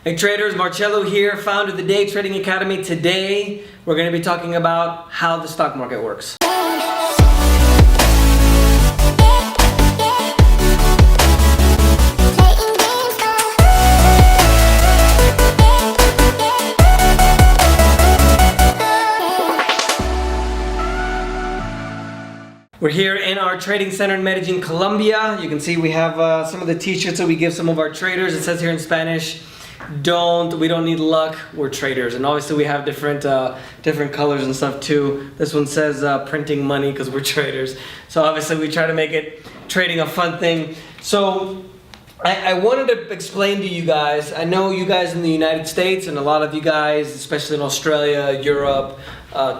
Hey traders, Marcello here, founder of the Day Trading Academy. Today, we're going to be talking about how the stock market works. We're here in our trading center in Medellin, Colombia. You can see we have some of the t-shirts that we give some of our traders. It says here in Spanish, we don't need luck, we're traders. And obviously we have different colors and stuff too. This one says printing money because we're traders. So obviously we try to make it trading a fun thing. So I wanted to explain to you guys, I know you guys in the United States and a lot of you guys, especially in Australia, Europe,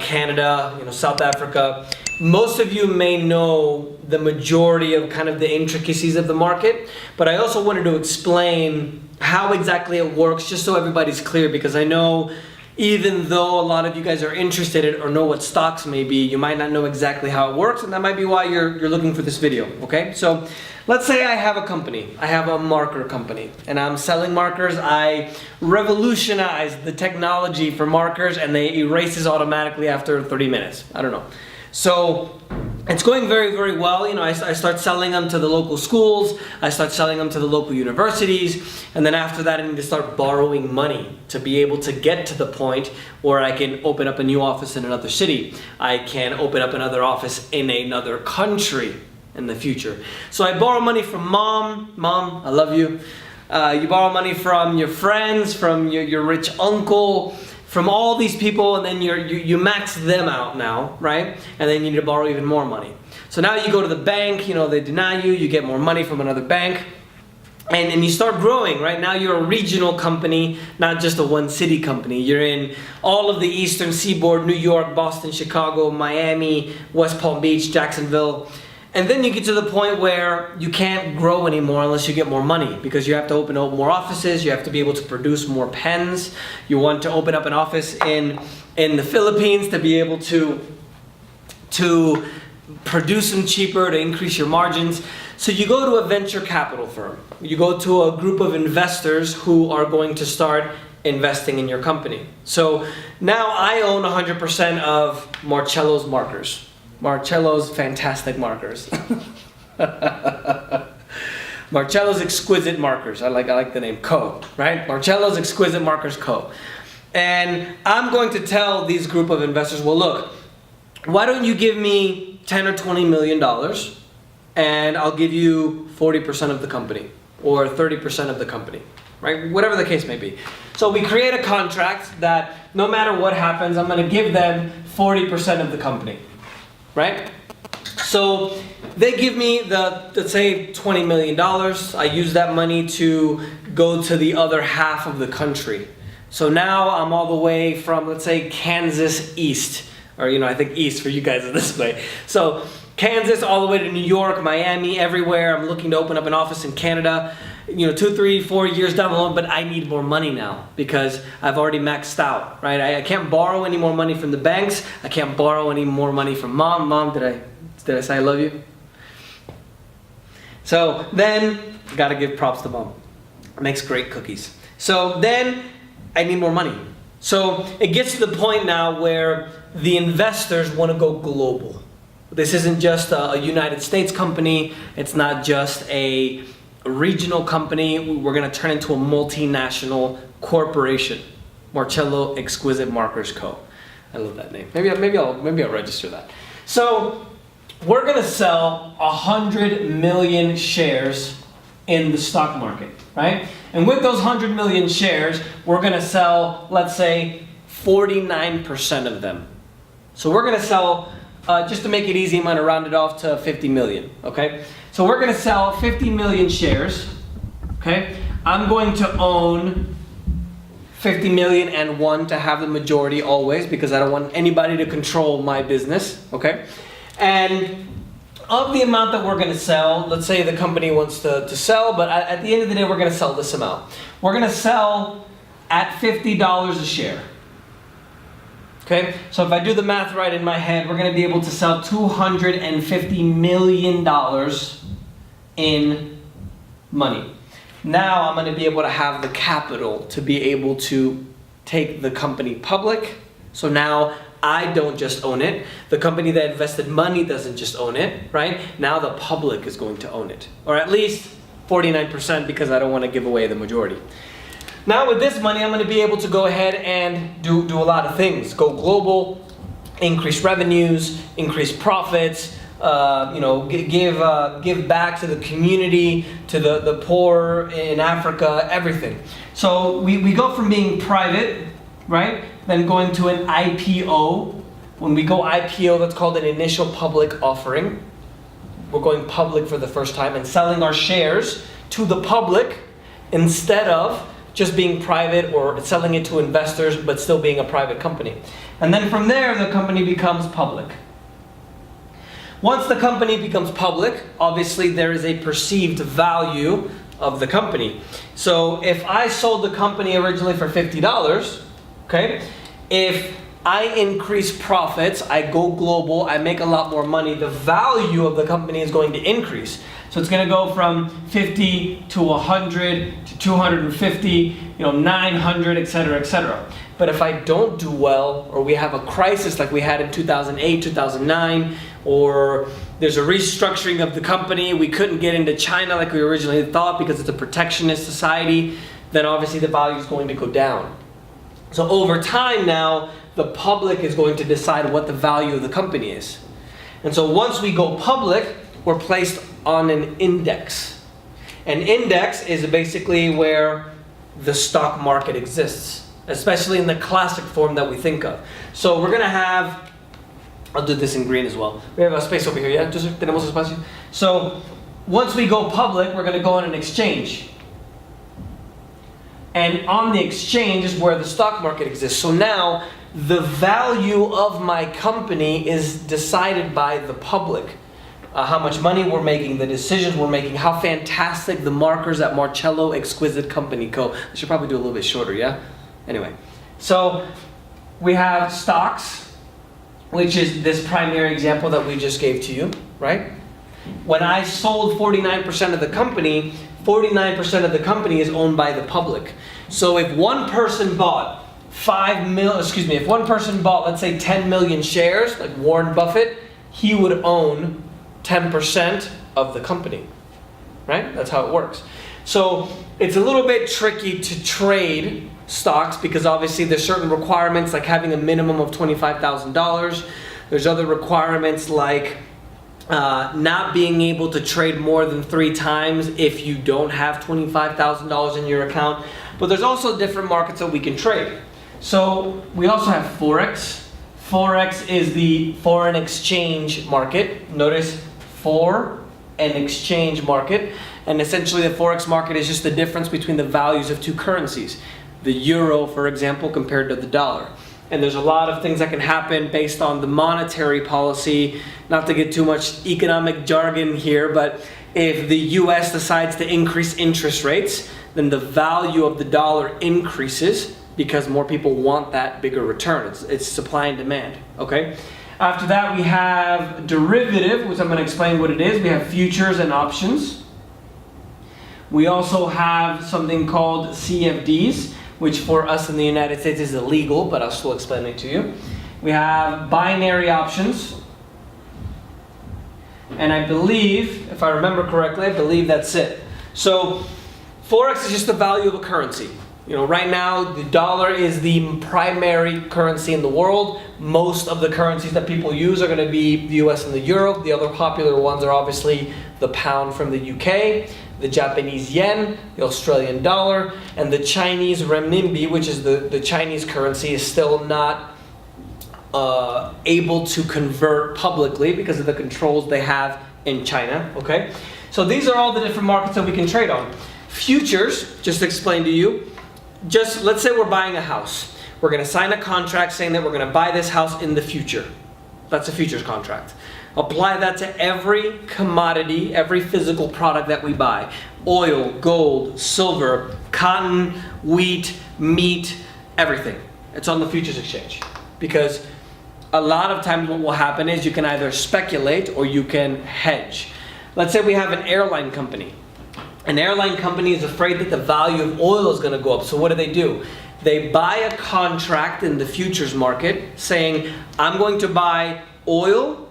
Canada, South Africa, most of you may know the majority of kind of the intricacies of the market, but I also wanted to explain how exactly it works just so everybody's clear, because I know even though a lot of you guys are interested in or know what stocks may be, you might not know exactly how it works, and that might be why you're looking for this video, okay? So let's say I have a company, I have a marker company, and I'm selling markers. I revolutionized the technology for markers and they erases automatically after 30 minutes. I don't know. So it's going very, very well. I start selling them to the local schools, I start selling them to the local universities, and then after that I need to start borrowing money to be able to get to the point where I can open up a new office in another city. I can open up another office in another country in the future. So I borrow money from mom, I love you. You borrow money from your friends, from your rich uncle, from all these people, and then you max them out now, right? And then you need to borrow even more money. So now you go to the bank, they deny you, you get more money from another bank, and you start growing, right? Now you're a regional company, not just a one city company. You're in all of the eastern seaboard, New York, Boston, Chicago, Miami, West Palm Beach, Jacksonville. And then you get to the point where you can't grow anymore unless you get more money, because you have to open up more offices, you have to be able to produce more pens. You want to open up an office in the Philippines to be able to produce them cheaper, to increase your margins. So you go to a venture capital firm. You go to a group of investors who are going to start investing in your company. So now I own 100% of Marcello's markers. Marcello's fantastic markers. Marcello's Exquisite Markers. I like the name Co. Right? Marcello's Exquisite Markers Co. And I'm going to tell these group of investors, well, look, why don't you give me 10 or $20 million and I'll give you 40% of the company or 30% of the company, right? Whatever the case may be. So we create a contract that no matter what happens, I'm going to give them 40% of the company. Right? So they give me let's say $20 million. I use that money to go to the other half of the country. So now I'm all the way from, let's say, Kansas east, or I think east for you guys is this way. So Kansas all the way to New York, Miami, everywhere. I'm looking to open up an office in Canada, 2, 3, 4 years down the line, but I need more money now because I've already maxed out, right? I can't borrow any more money from the banks. I can't borrow any more money from mom. Mom, did I say I love you? So then, gotta give props to mom. Makes great cookies. So then, I need more money. So it gets to the point now where the investors want to go global. This isn't just a United States company. It's not just a regional company. We're going to turn into a multinational corporation. Marcello Exquisite Markers Co. I love that name. Maybe I'll register that. So we're going to sell 100 million shares in the stock market, right? And with those 100 million shares, we're going to sell, let's say, 49% of them. So we're going to sell, just to make it easy, I'm going to round it off to 50 million, okay? So we're going to sell 50 million shares, okay? I'm going to own 50 million and one to have the majority always, because I don't want anybody to control my business, okay? And of the amount that we're going to sell, let's say the company wants to sell, but at the end of the day, we're going to sell this amount. We're going to sell at $50 a share. Okay, so if I do the math right in my head, we're going to be able to sell $250 million in money. Now I'm going to be able to have the capital to be able to take the company public. So now I don't just own it. The company that invested money doesn't just own it, right? Now the public is going to own it, or at least 49%, because I don't want to give away the majority. Now with this money, I'm going to be able to go ahead and do a lot of things. Go global, increase revenues, increase profits, give back to the community, to the poor in Africa, everything. So we go from being private, right? Then going to an IPO. When we go IPO, that's called an initial public offering. We're going public for the first time and selling our shares to the public instead of just being private or selling it to investors but still being a private company. And then from there, the company becomes public. Once the company becomes public, obviously there is a perceived value of the company. So if I sold the company originally for $50, okay, if I increase profits, I go global, I make a lot more money, the value of the company is going to increase. So it's going to go from 50 to 100 to 250, 900, etc., etc. But if I don't do well, or we have a crisis like we had in 2008, 2009, or there's a restructuring of the company, we couldn't get into China like we originally thought because it's a protectionist society, then obviously the value is going to go down. So over time now, the public is going to decide what the value of the company is. And so once we go public, we're placed on an index. An index is basically where the stock market exists, especially in the classic form that we think of. So we're going to have, I'll do this in green as well. We have a space over here, yeah? Tenemos espacio. So once we go public, we're going to go on an exchange. And on the exchange is where the stock market exists. So now the value of my company is decided by the public. How much money we're making, the decisions we're making, how fantastic the markers at Marcello Exquisite Company Co. I should probably do a little bit shorter, yeah? Anyway, so we have stocks, which is this primary example that we just gave to you, right? When I sold 49% of the company, 49% of the company is owned by the public. So if one person bought if one person bought, let's say 10 million shares, like Warren Buffett, he would own 10% of the company, right? That's how it works. So it's a little bit tricky to trade stocks because obviously there's certain requirements like having a minimum of $25,000. There's other requirements like not being able to trade more than 3 times if you don't have $25,000 in your account. But there's also different markets that we can trade. So we also have Forex. Forex is the foreign exchange market. Notice foreign exchange market. And essentially the Forex market is just the difference between the values of 2 currencies. The euro, for example, compared to the dollar. And there's a lot of things that can happen based on the monetary policy. Not to get too much economic jargon here, but if the US decides to increase interest rates, then the value of the dollar increases because more people want that bigger return. It's supply and demand, okay? After that, we have derivative, which I'm going to explain what it is. We have futures and options. We also have something called CFDs, which for us in the United States is illegal, but I'll still explain it to you. We have binary options. And I believe, if I remember correctly, I believe that's it. So Forex is just the value of a currency. Right now, the dollar is the primary currency in the world. Most of the currencies that people use are going to be the US and the euro. The other popular ones are obviously the pound from the UK, the Japanese yen, the Australian dollar, and the Chinese renminbi, which is the Chinese currency, is still not able to convert publicly because of the controls they have in China, okay? So these are all the different markets that we can trade on. Futures, just to explain to you, let's say we're buying a house. We're going to sign a contract saying that we're going to buy this house in the future. That's a futures contract. Apply that to every commodity, every physical product that we buy. Oil, gold, silver, cotton, wheat, meat, everything. It's on the futures exchange. Because a lot of times what will happen is you can either speculate or you can hedge. Let's say we have an airline company. An airline company is afraid that the value of oil is going to go up. So what do? They buy a contract in the futures market saying, I'm going to buy oil.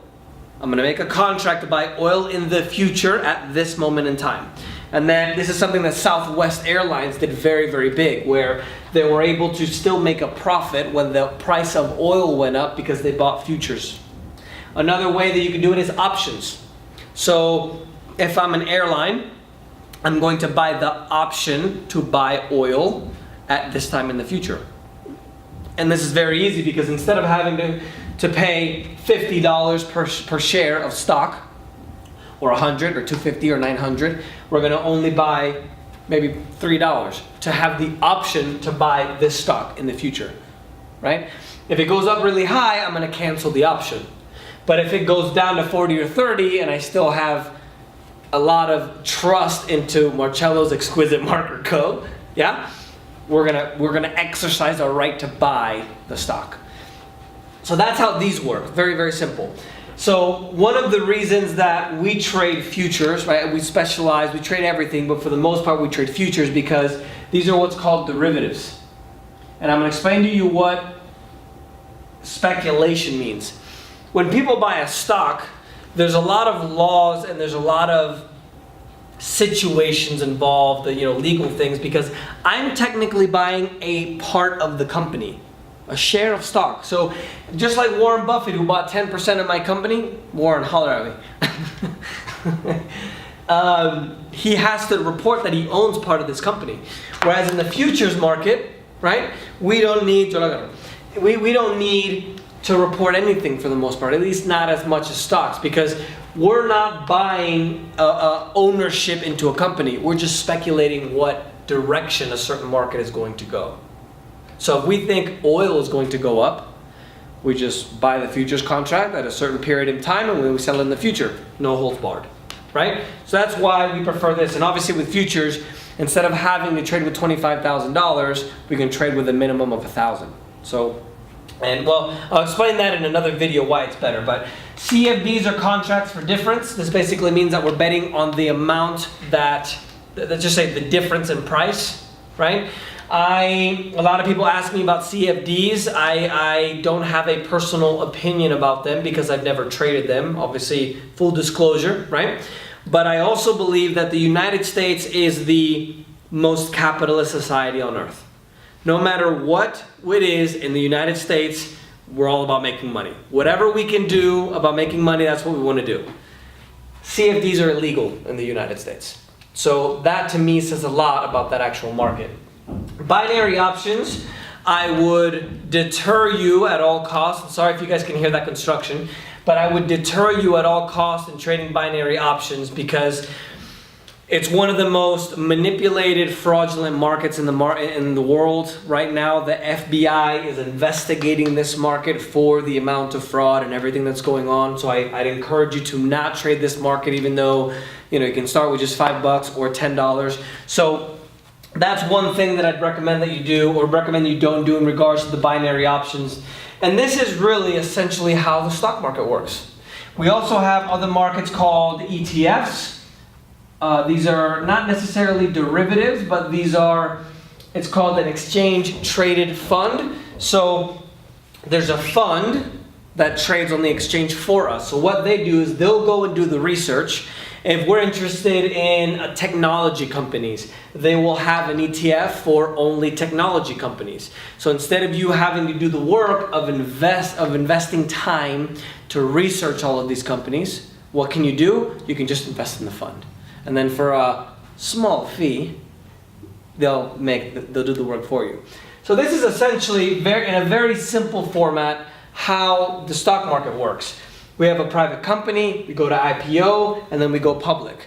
I'm going to make a contract to buy oil in the future at this moment in time. And then this is something that Southwest Airlines did very, very big, where they were able to still make a profit when the price of oil went up because they bought futures. Another way that you can do it is options. So if I'm an airline, I'm going to buy the option to buy oil at this time in the future. And this is very easy because instead of having to pay $50 per share of stock, or 100 or 250 or 900, we're going to only buy maybe $3 to have the option to buy this stock in the future, right? If it goes up really high, I'm going to cancel the option. But if it goes down to 40 or 30 and I still have a lot of trust into Marcello's Exquisite Marker Co., yeah, we're gonna exercise our right to buy the stock. So that's how these work. Very, very simple. So one of the reasons that we trade futures, right? We specialize, we trade everything, but for the most part we trade futures because these are what's called derivatives. And I'm going to explain to you what speculation means. When people buy a stock, there's a lot of laws and there's a lot of situations involved, legal things, because I'm technically buying a part of the company. A share of stock. So just like Warren Buffett, who bought 10% of my company, Warren, holler at me. He has to report that he owns part of this company. Whereas in the futures market, right, we don't need to report anything for the most part, at least not as much as stocks, because we're not buying ownership into a company. We're just speculating what direction a certain market is going to go. So if we think oil is going to go up, we just buy the futures contract at a certain period in time and we sell it in the future. No holds barred, right? So that's why we prefer this. And obviously with futures, instead of having to trade with $25,000, we can trade with a minimum of $1,000. So, I'll explain that in another video why it's better. But CFDs are contracts for difference. This basically means that we're betting on the amount let's just say the difference in price, right? A lot of people ask me about CFDs. I don't have a personal opinion about them because I've never traded them. Obviously, full disclosure, right? But I also believe that the United States is the most capitalist society on earth. No matter what it is in the United States, we're all about making money. Whatever we can do about making money, that's what we want to do. CFDs are illegal in the United States. So that to me says a lot about that actual market. Binary options, I would deter you at all costs. I'm sorry if you guys can hear that construction, but I would deter you at all costs in trading binary options because it's one of the most manipulated, fraudulent markets in the world right now. The FBI is investigating this market for the amount of fraud and everything that's going on. So I'd encourage you to not trade this market, even though you can start with just $5 or $10. So that's one thing that I'd recommend that you do, or recommend you don't do in regards to the binary options. And this is really essentially how the stock market works. We also have other markets called ETFs. These are not necessarily derivatives, but it's called an exchange traded fund. So there's a fund that trades on the exchange for us. So what they do is they'll go and do the research. If we're interested in technology companies, they will have an ETF for only technology companies. So instead of you having to do the work of investing time to research all of these companies, what can you do? You can just invest in the fund. And then for a small fee, they'll do the work for you. So this is essentially in a very simple format how the stock market works. We have a private company, we go to IPO, and then we go public.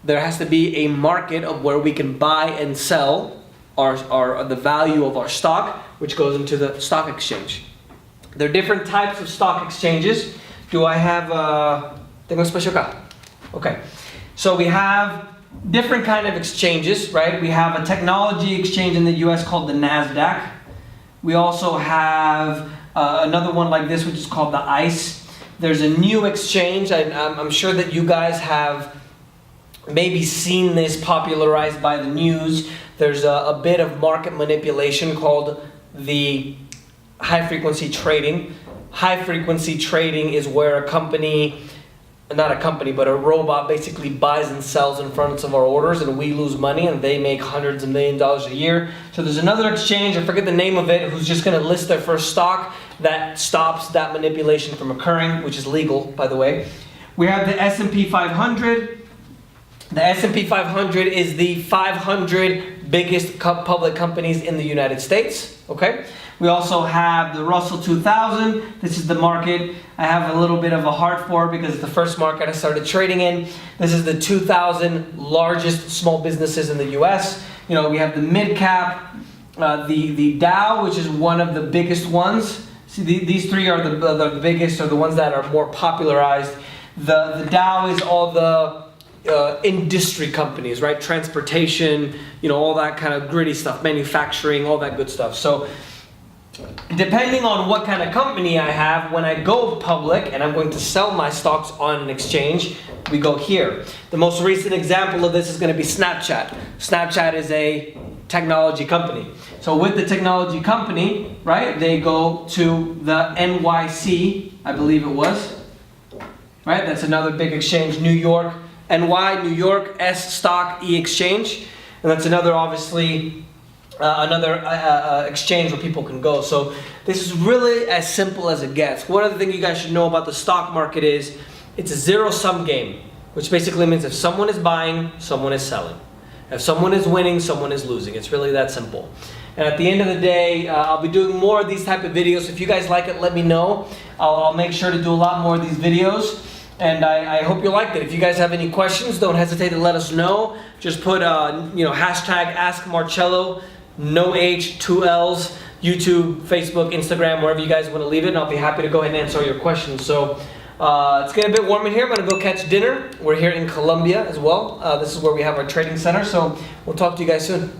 There has to be a market of where we can buy and sell the value of our stock, which goes into the stock exchange. There are different types of stock exchanges. Do I have tengo espacio acá? Okay. So we have different kind of exchanges, right? We have a technology exchange in the US called the NASDAQ. We also have another one like this, which is called the ICE. There's a new exchange. I'm sure that you guys have maybe seen this popularized by the news. There's a bit of market manipulation called the high frequency trading. High frequency trading is where a company, not a company, but a robot basically buys and sells in front of our orders, and we lose money and they make hundreds of millions of dollars a year. So there's another exchange, I forget the name of it, who's just going to list their first stock that stops that manipulation from occurring, which is legal, by the way. We have the S&P 500. The S&P 500 is the 500 biggest public companies in the United States, okay? We also have the Russell 2000. This is the market I have a little bit of a heart for because it's the first market I started trading in. This is the 2,000 largest small businesses in the US. You know, we have the mid cap, the Dow, which is one of the biggest ones. See, these three are the biggest, or the ones that are more popularized. The Dow is all the industry companies, right? Transportation, you know, all that kind of gritty stuff, manufacturing, all that good stuff. So depending on what kind of company I have, when I go public and I'm going to sell my stocks on an exchange, we go here. The most recent example of this is going to be Snapchat. Snapchat is a technology company. So with the technology company, right, they go to the NYC, I believe it was, right? That's another big exchange, New York, NY, New York, S Stock E Exchange. And that's another, obviously, exchange where people can go. So this is really as simple as it gets. One other thing you guys should know about the stock market is it's a zero-sum game, which basically means if someone is buying, someone is selling. If someone is winning, someone is losing. It's really that simple. And at the end of the day, I'll be doing more of these type of videos. If you guys like it, let me know. I'll make sure to do a lot more of these videos. And I hope you liked it. If you guys have any questions, don't hesitate to let us know. Just put hashtag #AskMarcello. No H, 2 L's, YouTube, Facebook, Instagram, wherever you guys want to leave it, and I'll be happy to go ahead and answer all your questions. So it's getting a bit warm in here. I'm going to go catch dinner. We're here in Colombia as well. This is where we have our trading center, so we'll talk to you guys soon.